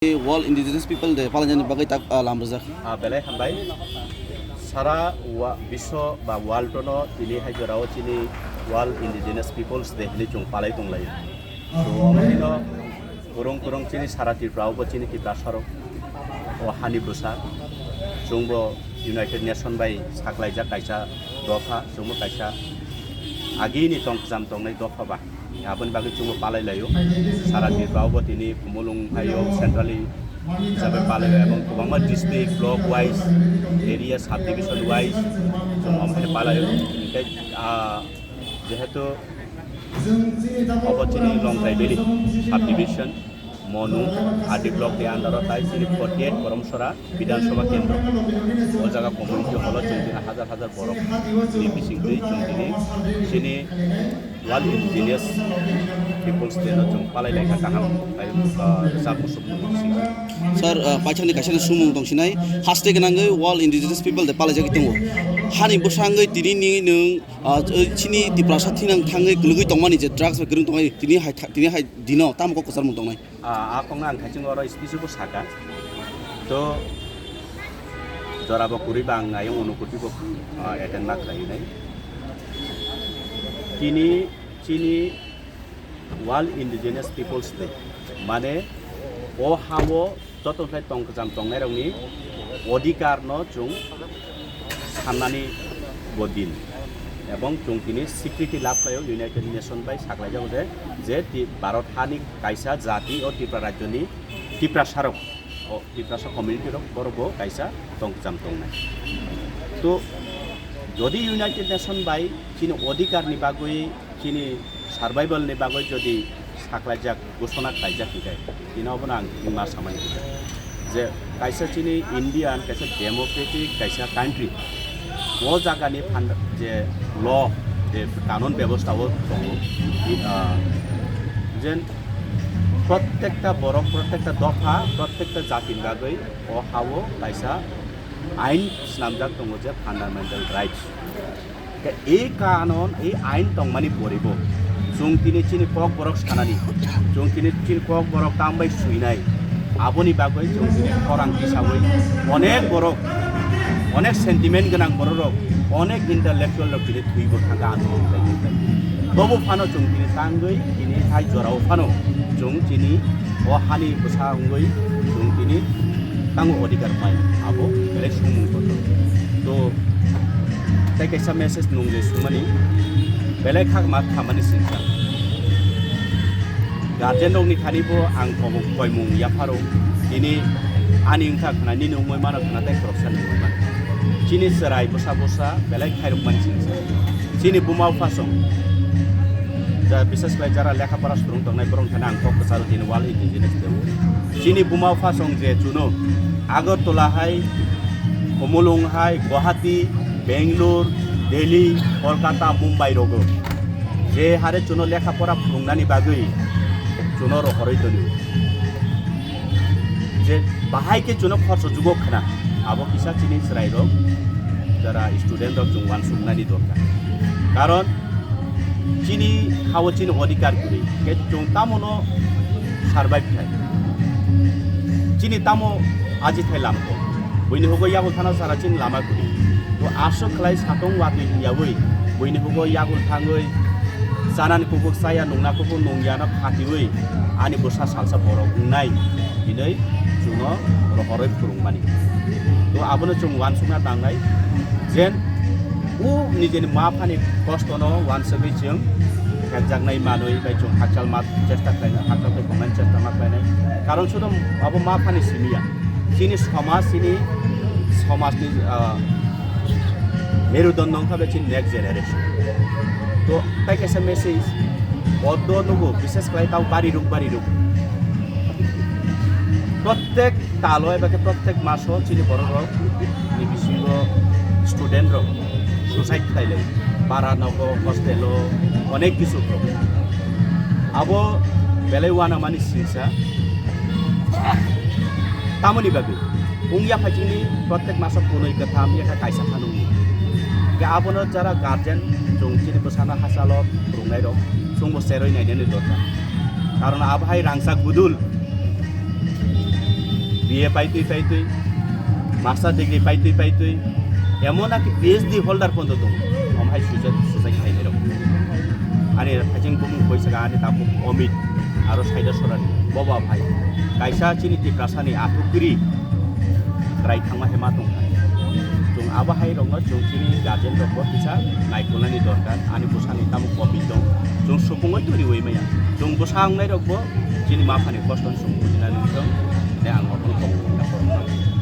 World Indigenous People Day palanjani bagai tak lambrajak belai hambai sara biswa ba world no tini hajorao chini World Indigenous Peoples Day hili chung palai tunglai so amino kurung chini sara tirprao bo chini tipra saro o hani busa chungbo United Nation bai saklaijak kaisa dofa chungbo kaisa agini tongkjam tongnai dofa ba abon bagi chungbo palai layo sara tirprao bo tini kumulung hayo centrally sampai palai এবং kubangma district block wise area subdivision wise chungbo amphane palai যেহেতু অবচিনি long library subdivision Manu আদি block দে under তাই চিনি 48 করমসরা বিধানসভা কেন্দ্র ও জায়গা community hall চৌদিন হাজার হাজার বড় বিপিসিং দুই চৌদিনে চিনি world indigenous peoples day no chung palai laika kaham bai sapusuk sir paithani kaisani sumung tongsinai haste ganangai World Indigenous People Day palai jagi tongo hani bosangai tini ni nung chini tiprasa thinang thangai glugui tongmani je drugs ba gerung tongai tini hai dino tam ko kusar mung tongnai akong ang thaching oro specific saka to jorabo kuri bang ayong unukuti ko eten mak lai nai tini chini World Indigenous Peoples Day মানে ও হামো যতখাই তংকজাম তংনাই রংনি অধিকার ন চুং সামনানি বদিন এবং চুং তিনি স্বীকৃতি লাভ পায়ও United nation by সাকলাই যাব যে ভারত হানি কাইসা জাতি ও ত্রিপুরা রাজ্যনি ত্রিপুরা সারক ও ত্রিপুরা কমিউনিটির বরব কাইসা তংকজাম তংনাই তো যদি ইউনাইটেড নেশন বাই চিনি অধিকার নি বাগৈ চিনি সার্ভাইভাল নি বাগৈ যদি সাকলাইজাক ঘোষণা খাইজাক হিকাই তিনাवबो आं मा सामानि जे कायसा चिनि इन्डियान कायसा डेमोक्रेटिक कायसा कान्ट्री ओ जागानि फान्ड जे ल जे कानुन व्यवस्थाओ दङ जेन प्रत्येकटा बरक प्रत्येकटा दफा प्रत्येकटा जातिनि बागै ओ हावो कायसा आइन स्नामजाक दङ जे फान्डामेन्टल राइट्स এই কানুন এই আইন তংমানি পরিব जों तिनी चिनि कक बरक सानानि जों तिनी चिनि कक बरक तामबाय सुइनाय आबोनि बागै जों तिनी खरां हिसाबै अनेक बरक अनेक सेन्टिमेन्ट गोनां बरक अनेक इन्टेलेक्चुअल रक तिनी थुइबो थांगा आन्दोलन खालामबाय तबो फानो जों तिनी तांगै तिनी हाय जराव फानो जों तिनी अ हानि बसांगै जों तिनी तांगो अधिकार पाय आबो बेले सुमुं तो ताइ कैसा मेसेज नंगले सुमानि बेले खाग मा खामानि सिनसा गार्जेन दंनि खानिबो आं कयमुं याफारो दिनै आनि ओंथा खाना नि नंगै माना खाना ताइ करपसन नंगै मान चिनि सराय बसा बेले खायरक मान सिनसा चिनि बुमाव फासं जा बिसेस बाय जारा लेखापरा सुरुं तंनाय बरं थाना आं ककसार दिनै वाल इन्डिजिनियास देव चिनि बुमाव फासं जे जुनो आगरतला हाय कमलुं हाय गुवाहाटी बेंगलुर दिल्ली कलकाता मुम्बाई रगो जे हारे चुनो लेखापरा फुंनानि बागै चुनो रहरै दनि जे बाहाय के चुनो खर्च जुगो खाना आबो किसा चिनि सराय रग जारा स्टुडेन्ट रग जों वान सुनानि दरकार कारण चिनि हावो चिनि अधिकार गुरि के जों तामनो सार्भाइभ थाय चिनि तामो आजि थाय लामको बयनि होगो यागो थाना सारा चिनि लामा गुरि तो आसो खलाय सातों वाति यावै बयनि होगो यागुल थाङै जानानि कुकुक साया नंना कुकु नंयाना फातिवै आनि बोसा सालसा बर बुंनाय दिनै जुनो रहरै फुरुंमानि तो आबोनो जों वान सुना दांनाय जेन उ निजेनि मा फानि कष्टनो वान सबै जों हेजागनाय मानै बाय जों हाचाल मा चेष्टा खालायना हाचाल को कमेन्ट चेष्टा मा खालायनाय कारण सुदो आबो मा फानि सिमिया चिनि समाजनि मेरुदण्ड नंखाबे चिन नेक्स्ट जेनेरेशन तो ताइ कैसा मेसेज बद्द नुगो विशेष खालाय ताव बारि रुक प्रत्येक तालय बाके प्रत्येक मासो चिनि बर रक नि बिसिंगो स्टुडेन्ट रक सुसाइड खालाय बारा नगो हस्टेलो अनेक किसु आबो बेले वाना मानि सिनसा तामनि बागै उंगिया फाइथिंनि प्रत्येक मासो पुनै गथाम एका कायसा फानु आबोनो जारा गार्जेन जों चिनि बसाना हासाल रुंनाय रक जों बसेरै नायनानै दरकार कारण आबहाय रांसा गुदुल BA পাইতুই মাস্টার ডিগ্রি পাইতুই এমন নাকি PhD হোল্ডার পর্যন্ত দं আমহাই সুজাই খাইনে রক আনি ফাইজিং বুমু কইসাga ani tapu অমিত আর সাইদা সরানি বাবা ভাই কাইসা চিনি টিপ্রাসানি আতুকুরি রাই থাংমা হেমা দं जों आबाहाय रंग जों चिनि गार्जेन रंग किसा नायख'नायनि दरकार आनि बुसानि तामु कपि दं जों सुफुङै तुरि वैमाया जों बुसांनाय रंग चिनि माफानि खस्थ' सुफुंनानै दं ने आं माफानि कपि